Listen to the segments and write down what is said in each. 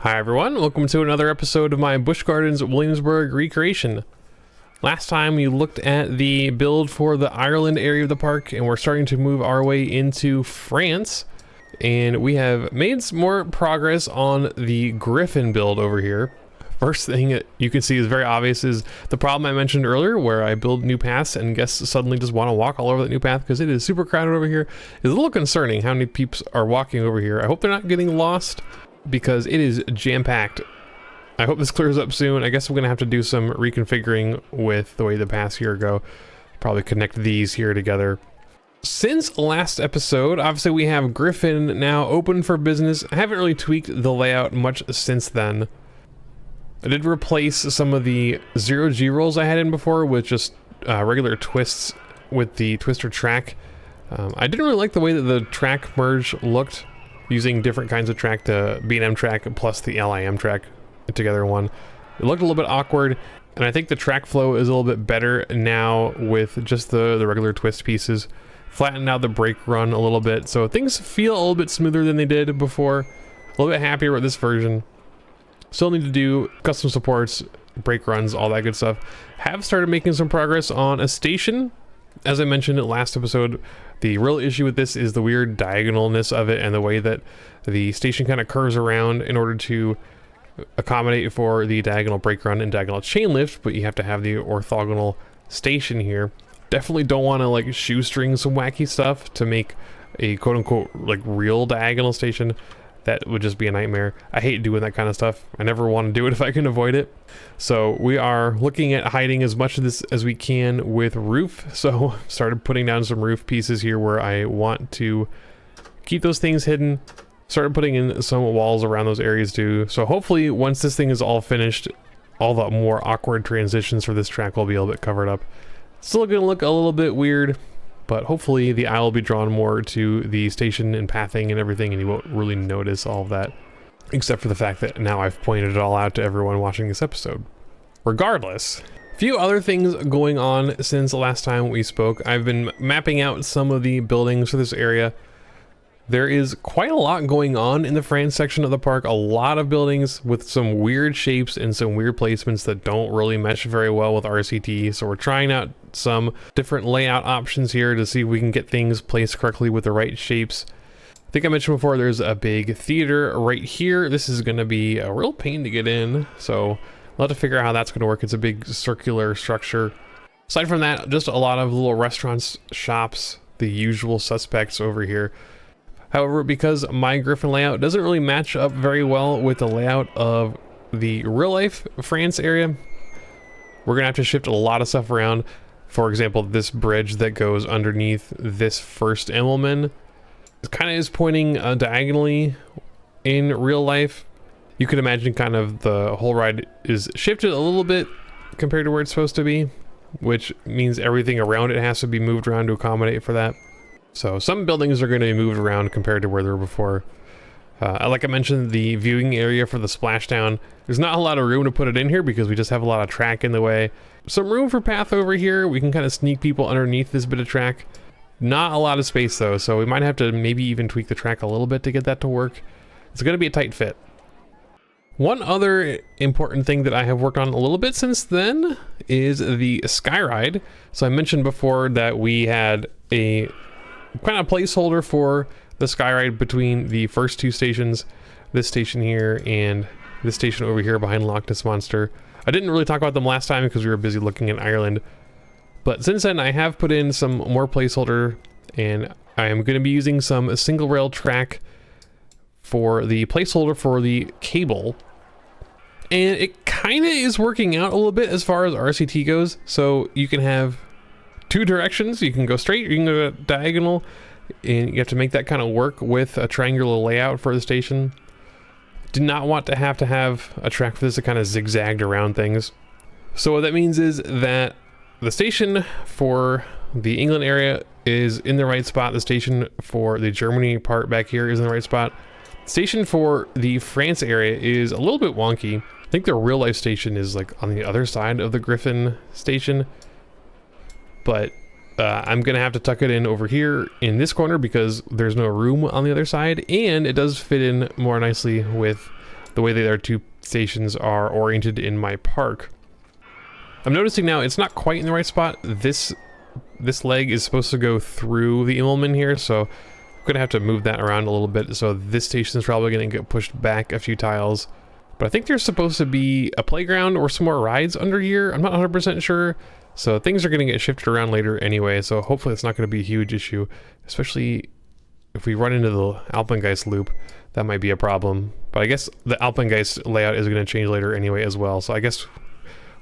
Hi everyone, welcome to another episode of my Busch Gardens Williamsburg recreation. Last time we looked at the build for the Ireland area of the park, and we're starting to move our way into France. And we have made some more progress on the Griffon build over here. First thing that you can see is very obvious is the problem I mentioned earlier, where I build new paths and guests suddenly just want to walk all over that new path because it is super crowded over here. It's a little concerning how many peeps are walking over here. I hope they're not getting lost, because it is jam-packed. I hope this clears up soon. I guess I'm gonna have to do some reconfiguring with the way the paths here go. Probably connect these here together. Since last episode, obviously we have Griffon now open for business. I haven't really tweaked the layout much since then. I did replace some of the zero-G rolls I had in before with just regular twists with the twister track. I didn't really like the way that the track merge looked, using different kinds of track to B&M track plus the LIM track together in one. It looked a little bit awkward, and I think the track flow is a little bit better now with just the regular twist pieces. Flattened out the brake run a little bit, so things feel a little bit smoother than they did before. A little bit happier with this version. Still need to do custom supports, brake runs, all that good stuff. Have started making some progress on a station. As I mentioned in last episode, the real issue with this is the weird diagonalness of it and the way that the station kind of curves around in order to accommodate for the diagonal brake run and diagonal chain lift, but you have to have the orthogonal station here. Definitely don't want to like shoestring some wacky stuff to make a quote-unquote like real diagonal station. That would just be a nightmare. I hate doing that kind of stuff. I never want to do it if I can avoid it. So we are looking at hiding as much of this as we can with roof. So started putting down some roof pieces here where I want to keep those things hidden. Started putting in some walls around those areas too. So hopefully once this thing is all finished, all the more awkward transitions for this track will be a little bit covered up. Still gonna look a little bit weird, but hopefully the eye will be drawn more to the station and pathing and everything, and you won't really notice all of that, except for the fact that now I've pointed it all out to everyone watching this episode. Regardless, a few other things going on since the last time we spoke. I've been mapping out some of the buildings for this area. There is quite a lot going on in the France section of the park. A lot of buildings with some weird shapes and some weird placements that don't really mesh very well with RCT. So we're trying out some different layout options here to see if we can get things placed correctly with the right shapes. I think I mentioned before there's a big theater right here. This is going to be a real pain to get in. So we'll have to figure out how that's going to work. It's a big circular structure. Aside from that, just a lot of little restaurants, shops, the usual suspects over here. However, because my Griffon layout doesn't really match up very well with the layout of the real life France area, we're gonna have to shift a lot of stuff around. For example, this bridge that goes underneath this first Immelman kind of is pointing diagonally in real life. You can imagine kind of the whole ride is shifted a little bit compared to where it's supposed to be, which means everything around it has to be moved around to accommodate for that. So some buildings are going to be moved around compared to where they were before. Like I mentioned, the viewing area for the splashdown, there's not a lot of room to put it in here because we just have a lot of track in the way. Some room for path over here. We can kind of sneak people underneath this bit of track. Not a lot of space though, so we might have to maybe even tweak the track a little bit to get that to work. It's going to be a tight fit. One other important thing that I have worked on a little bit since then is the Skyride. So I mentioned before that we had a kind of placeholder for the Skyride between the first two stations, this station here and this station over here behind Loch Ness Monster. I didn't really talk about them last time because we were busy looking at Ireland, but since then I have put in some more placeholder, and I am going to be using some single rail track for the placeholder for the cable, and it kind of is working out a little bit as far as RCT goes. So you can have two directions. You can go straight or you can go diagonal, and you have to make that kind of work with a triangular layout for the station. Did not want to have a track for this that kind of zigzagged around things. So what that means is that the station for the England area is in the right spot. The station for the Germany part back here is in the right spot. The station for the France area is a little bit wonky. I think the real life station is like on the other side of the Griffon station, but I'm gonna have to tuck it in over here in this corner because there's no room on the other side, and it does fit in more nicely with the way the other two stations are oriented in my park. I'm noticing now it's not quite in the right spot. This leg is supposed to go through the Immelman here, so I'm gonna have to move that around a little bit. So this station is probably gonna get pushed back a few tiles. But I think there's supposed to be a playground or some more rides under here. I'm not 100% sure. So things are gonna get shifted around later anyway. So hopefully it's not gonna be a huge issue, especially if we run into the Alpengeist loop. That might be a problem. But I guess the Alpengeist layout is gonna change later anyway as well. So I guess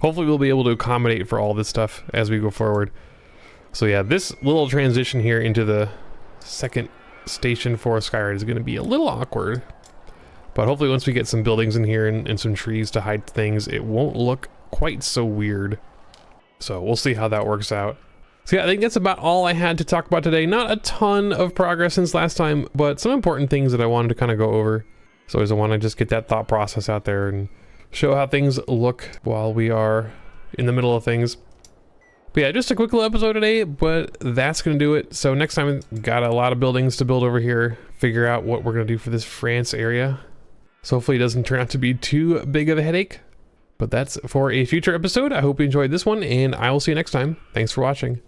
hopefully we'll be able to accommodate for all this stuff as we go forward. So yeah, this little transition here into the second station for Skyride is going to be a little awkward. But hopefully once we get some buildings in here and some trees to hide things, it won't look quite so weird. So we'll see how that works out. So yeah, I think that's about all I had to talk about today. Not a ton of progress since last time, but some important things that I wanted to kind of go over. So I want to just get that thought process out there and show how things look while we are in the middle of things. But yeah, just a quick little episode today, but that's gonna do it. So next time, we've got a lot of buildings to build over here, figure out what we're gonna do for this France area. So hopefully it doesn't turn out to be too big of a headache. But that's for a future episode. I hope you enjoyed this one, and I will see you next time. Thanks for watching.